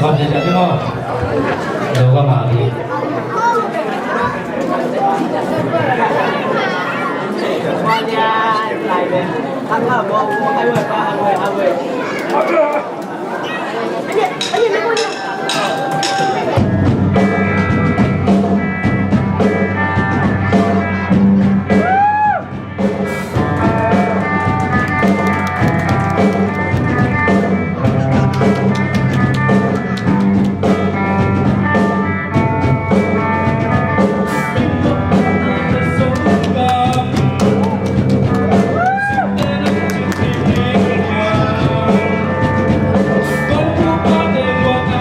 Còn gì nữa không? Đâu có mà đi. Qua nhà lại về ăn là một hai người ba hai người. Anh nhìn mấy con Hãy subscribe cho kênh Ghiền Mì Gõ để không bỏ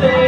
lỡ